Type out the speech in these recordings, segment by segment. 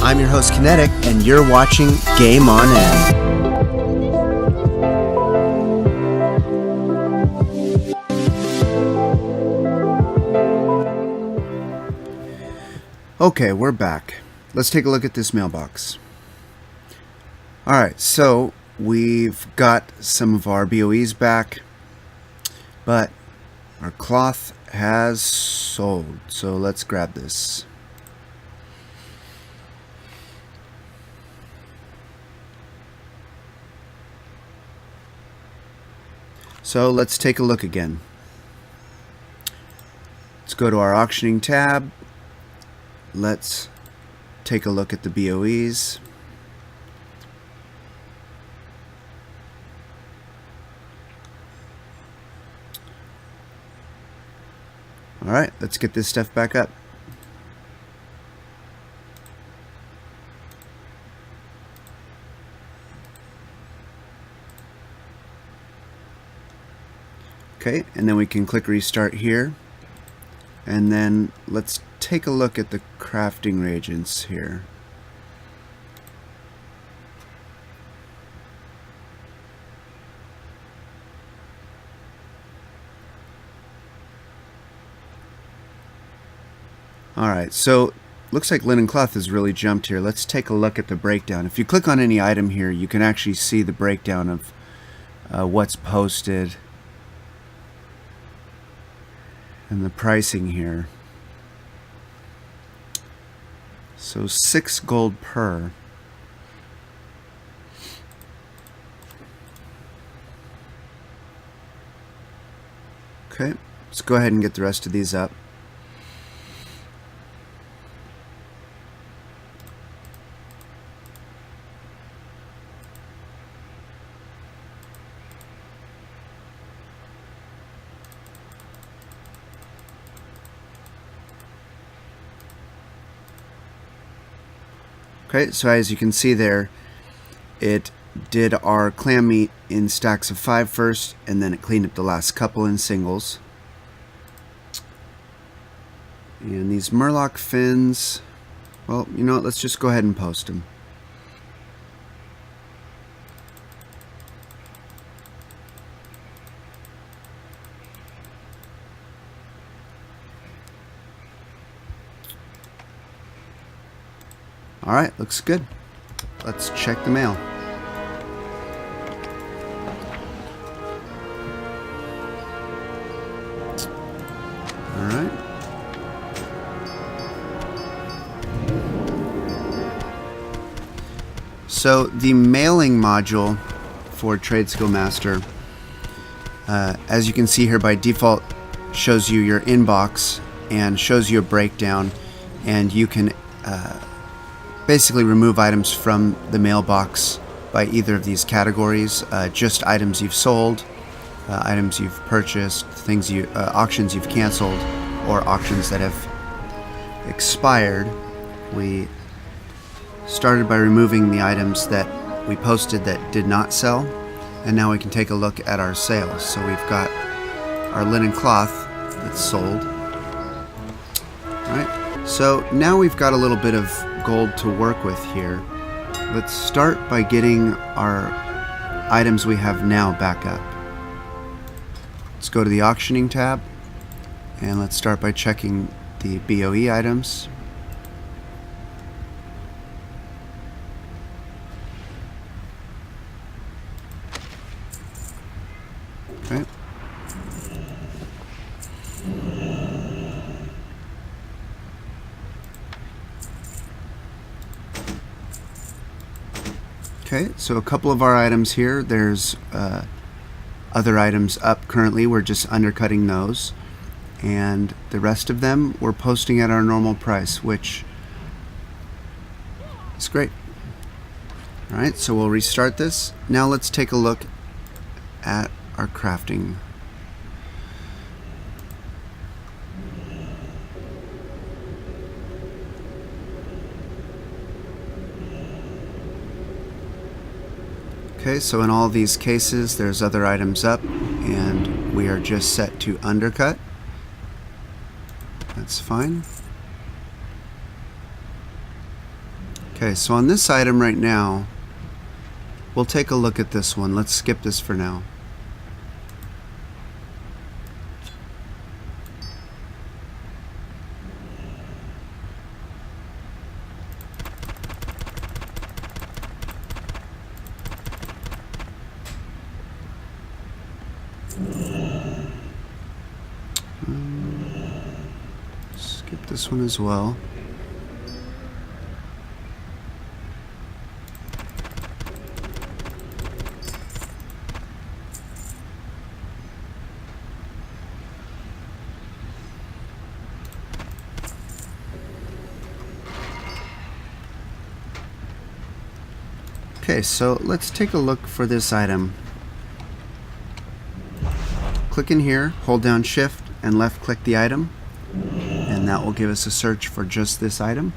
I'm your host Kinetic, and you're watching GameOnEnd. Okay, we're back. Let's take a look at this mailbox. Alright, so we've got some of our BOEs back, but our cloth has sold, so let's grab this. So let's take a look again. Let's go to our auctioning tab. Let's take a look at the BOEs. Alright, let's get this stuff back up. Okay, and then we can click restart here. And then let's take a look at the crafting reagents here. Alright, so looks like linen cloth has really jumped here. Let's take a look at the breakdown. If you click on any item here, you can actually see the breakdown of what's posted and the pricing here. So 6 gold per. Okay, let's go ahead and get the rest of these up. Okay, so as you can see there, it did our clam meat in stacks of 5 first, and then it cleaned up the last couple in singles. And these murloc fins, well, you know what, let's just go ahead and post them. Alright, looks good. Let's check the mail. Alright. So the mailing module for Trade Skill Master, as you can see here, by default shows you your inbox and shows you a breakdown, and you can basically remove items from the mailbox by either of these categories. Just items you've sold, items you've purchased, things auctions you've canceled, or auctions that have expired. We started by removing the items that we posted that did not sell, and now we can take a look at our sales. So we've got our linen cloth that's sold. Alright, so now we've got a little bit of gold to work with here. Let's start by getting our items we have now back up. Let's go to the auctioning tab, and let's start by checking the BOE items. Okay. Okay, so a couple of our items here, there's other items up currently, we're just undercutting those, and the rest of them we're posting at our normal price, which is great. Alright, so we'll restart this. Now let's take a look at our crafting. Okay, so in all these cases there's other items up, and we are just set to undercut. That's fine. Okay, so on this item right now, we'll take a look at this one. Let's skip this for now. Skip this one as well. Okay, so let's take a look for this item. Click in here, hold down Shift and left click the item, and that will give us a search for just this item.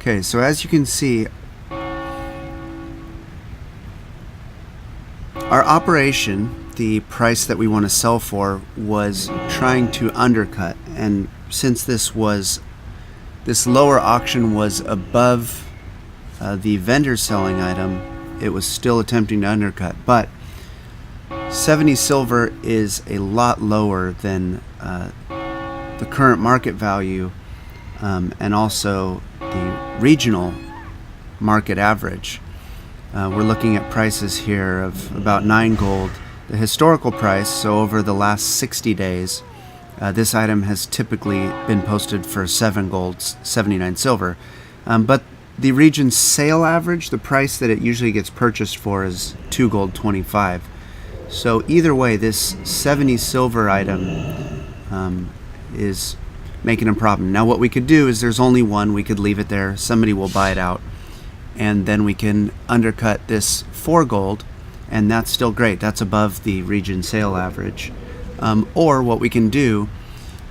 Okay, so as you can see, our operation, the price that we want to sell for, was trying to undercut, and since this lower auction was above the vendor selling item, it was still attempting to undercut, but 70 silver is a lot lower than the current market value and also the regional market average. We're looking at prices here of about 9 gold. The historical price, so over the last 60 days, this item has typically been posted for 7 gold, 79 silver. But the region's sale average, the price that it usually gets purchased for, is 2 gold 25. So either way, this 70 silver item is making a problem. Now what we could do is, there's only one, we could leave it there, somebody will buy it out, and then we can undercut this 4 gold, and that's still great, that's above the region sale average. Or what we can do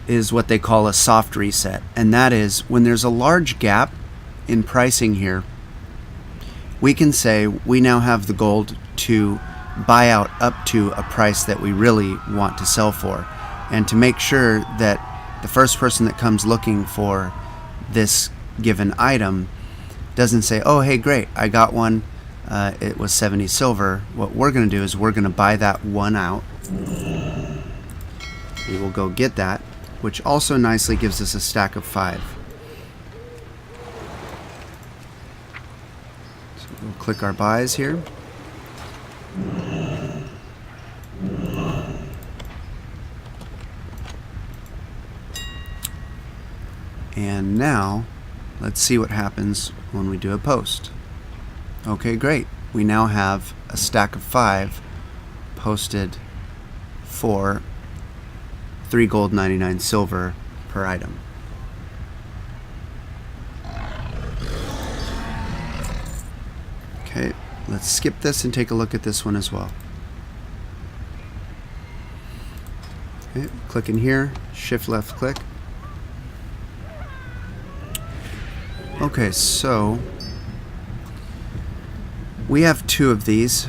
is what they call a soft reset, and that is when there's a large gap in pricing here, we can say we now have the gold to buy out up to a price that we really want to sell for, and to make sure that the first person that comes looking for this given item doesn't say, oh hey great, I got one, it was 70 silver. What we're going to do is we're going to buy that one out. We will go get that, which also nicely gives us a stack of 5. So we'll click our buys here. And now let's see what happens when we do a post. Okay, great. We now have a stack of 5 posted for 3 gold 99 silver per item. Okay, let's skip this and take a look at this one as well. Okay, click in here, shift left click. Okay, so we have 2 of these,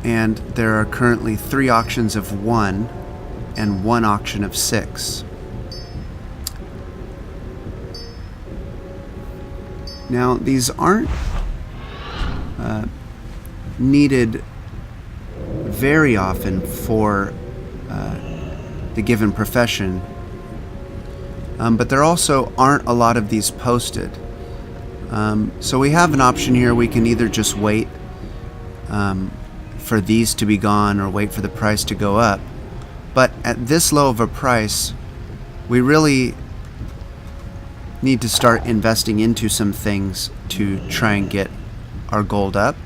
and there are currently 3 auctions of 1 and 1 auction of 6. Now these aren't needed very often for the given profession, but there also aren't a lot of these posted. So we have an option here. We can either just wait for these to be gone or wait for the price to go up. But at this low of a price, we really need to start investing into some things to try and get our gold up.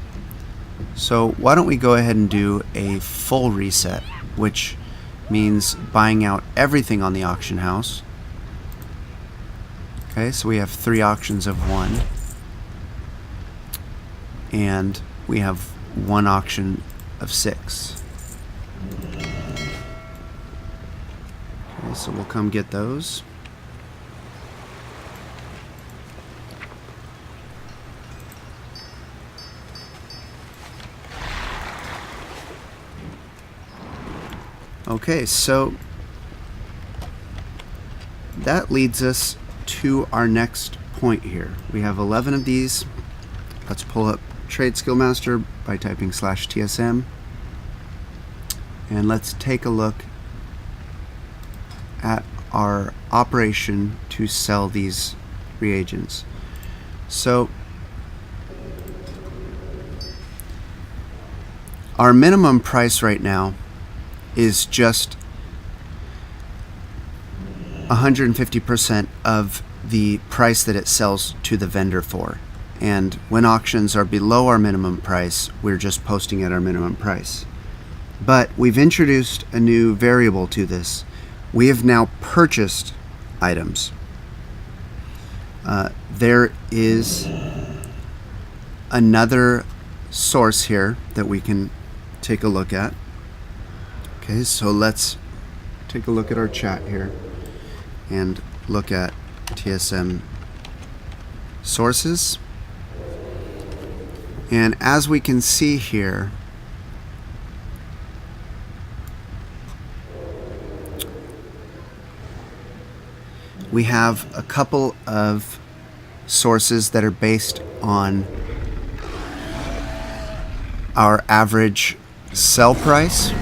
So why don't we go ahead and do a full reset, which means buying out everything on the auction house. Okay, so we have 3 auctions of 1, and we have 1 auction of 6. Okay, so we'll come get those. Okay, so that leads us to our next point here. We have 11 of these. Let's pull up Trade Skill Master by typing /TSM. And let's take a look at our operation to sell these reagents. So our minimum price right now is just 150% of the price that it sells to the vendor for. And when auctions are below our minimum price, we're just posting at our minimum price. But we've introduced a new variable to this. We have now purchased items. There is another source here that we can take a look at. Okay, so let's take a look at our chat here and look at TSM sources. And as we can see here, we have a couple of sources that are based on our average sell price,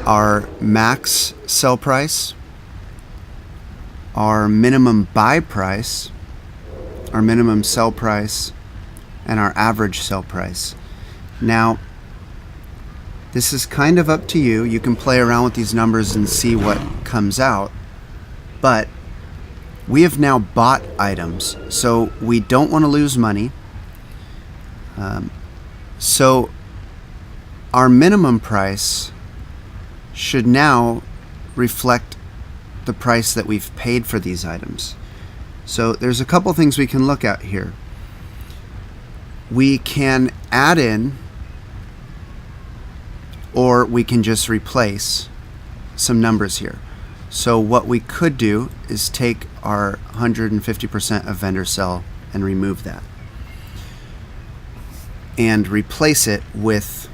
our max sell price, our minimum buy price, our minimum sell price, and our average sell price. Now, this is kind of up to you. You can play around with these numbers and see what comes out, but we have now bought items, so we don't want to lose money. So our minimum price should now reflect the price that we've paid for these items. So there's a couple things we can look at here. We can add in, or we can just replace some numbers here. So what we could do is take our 150% of vendor sell and remove that, and replace it with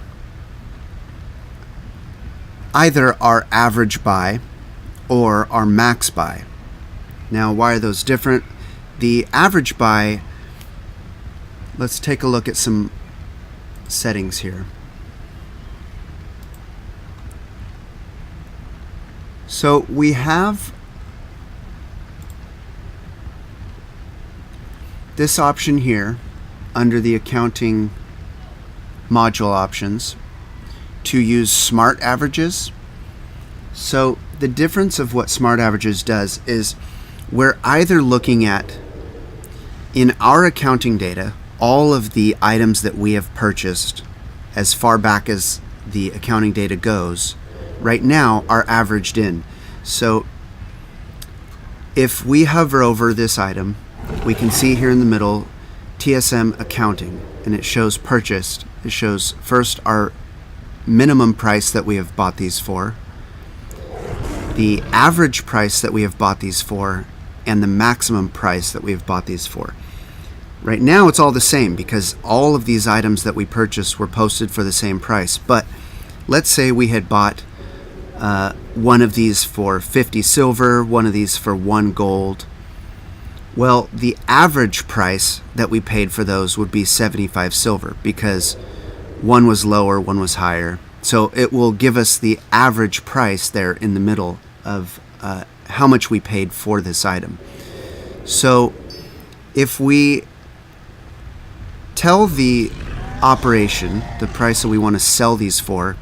either our average buy or our max buy. Now, why are those different? The average buy, let's take a look at some settings here. So we have this option here under the accounting module options to use smart averages. So the difference of what smart averages does is we're either looking at, in our accounting data, all of the items that we have purchased as far back as the accounting data goes, right now are averaged in. So if we hover over this item, we can see here in the middle TSM accounting, and it shows purchased. It shows first our minimum price that we have bought these for, the average price that we have bought these for, and the maximum price that we have bought these for. Right now it's all the same because all of these items that we purchased were posted for the same price. But let's say we had bought one of these for 50 silver, one of these for 1 gold. Well, the average price that we paid for those would be 75 silver because one was lower, one was higher. So it will give us the average price there in the middle of how much we paid for this item. So if we tell the operation, the price that we want to sell these for,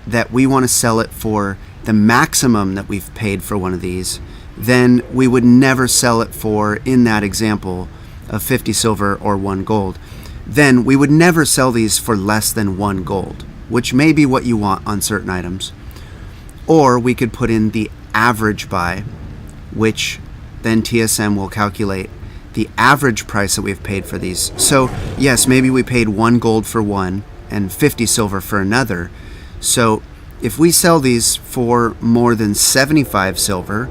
that we want to sell it for the maximum that we've paid for one of these, then we would never sell it for, in that example, of 50 silver or 1 gold. Then we would never sell these for less than 1 gold, which may be what you want on certain items. Or we could put in the average buy, which then TSM will calculate the average price that we've paid for these. So yes, maybe we paid 1 gold for one and 50 silver for another. So if we sell these for more than 75 silver,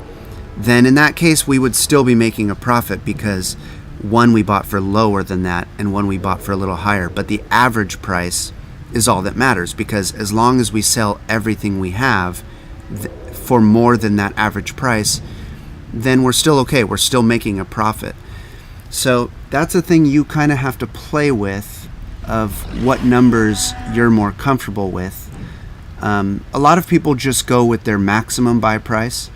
then in that case we would still be making a profit because one we bought for lower than that and one we bought for a little higher. But the average price is all that matters, because as long as we sell everything we have for more than that average price, then we're still okay. We're still making a profit. So that's a thing you kind of have to play with, of what numbers you're more comfortable with. A lot of people just go with their maximum buy price,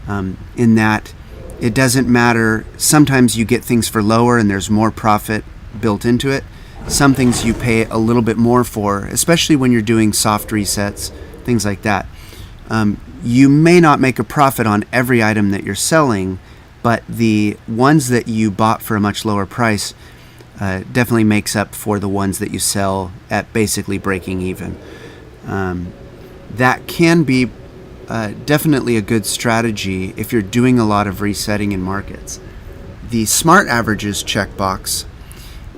in that it doesn't matter. Sometimes you get things for lower and there's more profit built into it. Some things you pay a little bit more for, especially when you're doing soft resets, things like that. You may not make a profit on every item that you're selling, but the ones that you bought for a much lower price definitely makes up for the ones that you sell at basically breaking even. That can be definitely a good strategy if you're doing a lot of resetting in markets. The Smart Averages checkbox,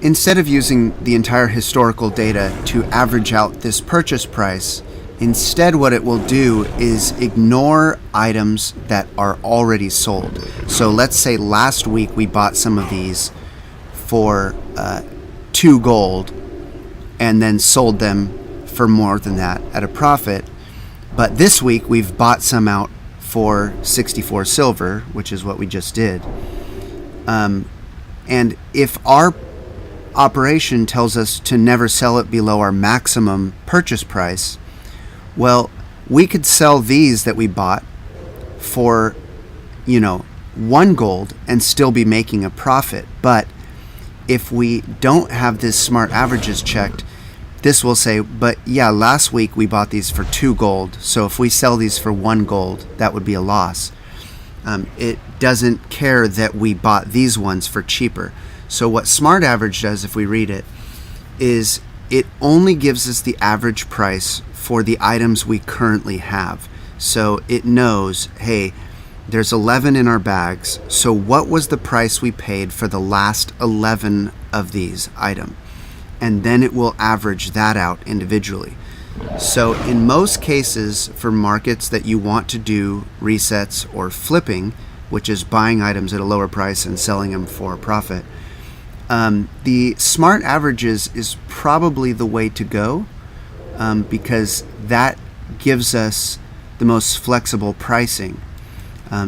instead of using the entire historical data to average out this purchase price, instead what it will do is ignore items that are already sold. So let's say last week we bought some of these for 2 gold and then sold them for more than that at a profit. But this week we've bought some out for 64 silver, which is what we just did. And if our operation tells us to never sell it below our maximum purchase price, well, we could sell these that we bought for, 1 gold and still be making a profit. But if we don't have this Smart Averages checked, this will say, but yeah, last week we bought these for 2 gold, so if we sell these for 1 gold, that would be a loss. It doesn't care that we bought these ones for cheaper. So what Smart Average does, if we read it, is it only gives us the average price for the items we currently have. So it knows, hey, there's 11 in our bags, so what was the price we paid for the last 11 of these items? And then it will average that out individually. So in most cases, for markets that you want to do resets or flipping, which is buying items at a lower price and selling them for a profit, the Smart Averages is probably the way to go, because that gives us the most flexible pricing.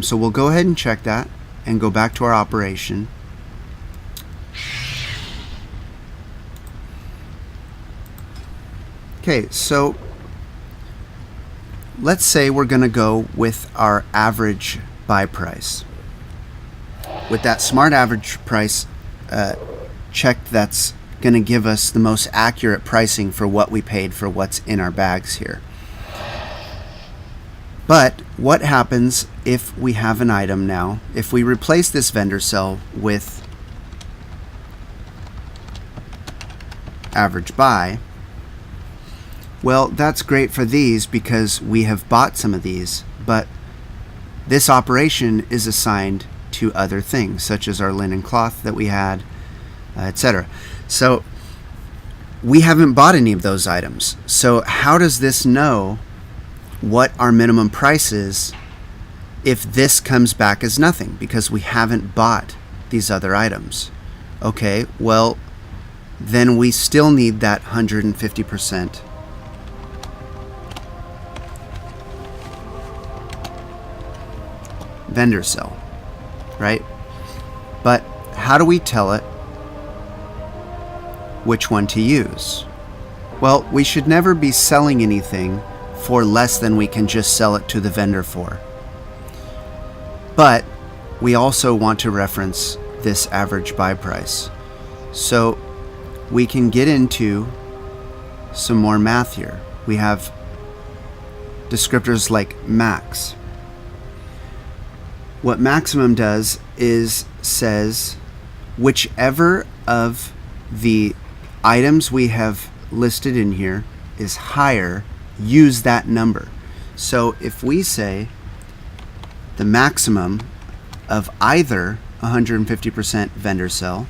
So we'll go ahead and check that and go back to our operation. Okay, so let's say we're going to go with our average buy price. With that Smart Average price checked, that's going to give us the most accurate pricing for what we paid for what's in our bags here. But what happens if we have an item now, if we replace this vendor cell with average buy? Well, that's great for these because we have bought some of these, but this operation is assigned to other things, such as our linen cloth that we had, etc. So we haven't bought any of those items. So how does this know what our minimum price is if this comes back as nothing? Because we haven't bought these other items. Okay, well, then we still need that 150% vendor cell, right? But how do we tell it which one to use? Well, we should never be selling anything for less than we can just sell it to the vendor for. But we also want to reference this average buy price. So we can get into some more math here. We have descriptors like max. What maximum does is says whichever of the items we have listed in here is higher, use that number. So if we say the maximum of either 150% vendor sell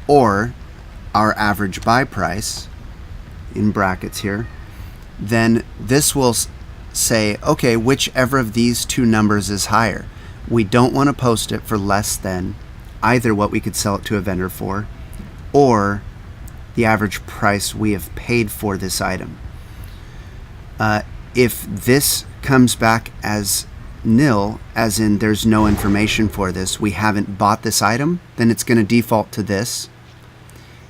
or our average buy price, in brackets here, then this will say, okay, whichever of these two numbers is higher. We don't want to post it for less than either what we could sell it to a vendor for or the average price we have paid for this item. If this comes back as nil, as in there's no information for this, we haven't bought this item, then it's going to default to this.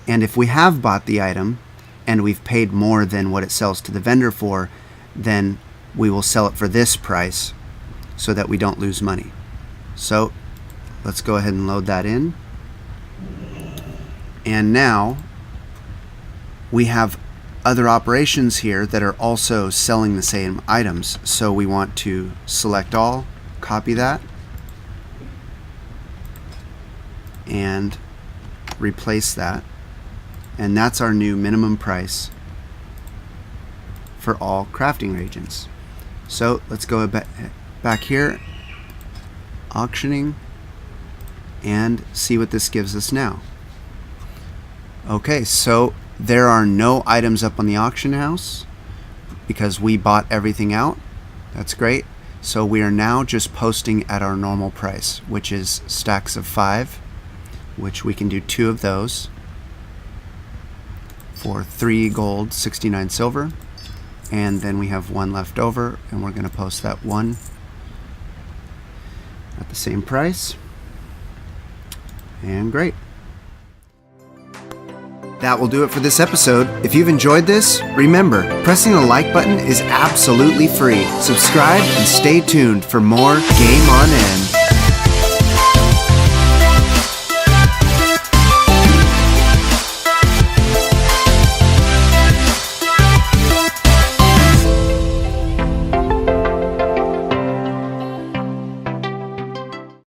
And if we have bought the item and we've paid more than what it sells to the vendor for, then we will sell it for this price so that we don't lose money. So let's go ahead and load that in. And now we have other operations here that are also selling the same items. So we want to select all, copy that, and replace that. And that's our new minimum price for all crafting reagents. So let's go back here, auctioning, and see what this gives us now. Okay, so there are no items up on the auction house because we bought everything out. That's great. So we are now just posting at our normal price, which is stacks of 5, which we can do 2 of those for 3 gold, 69 silver. And then we have 1 left over, and we're going to post that 1 at the same price. And great. That will do it for this episode. If you've enjoyed this, remember, pressing the like button is absolutely free. Subscribe and stay tuned for more Game on End.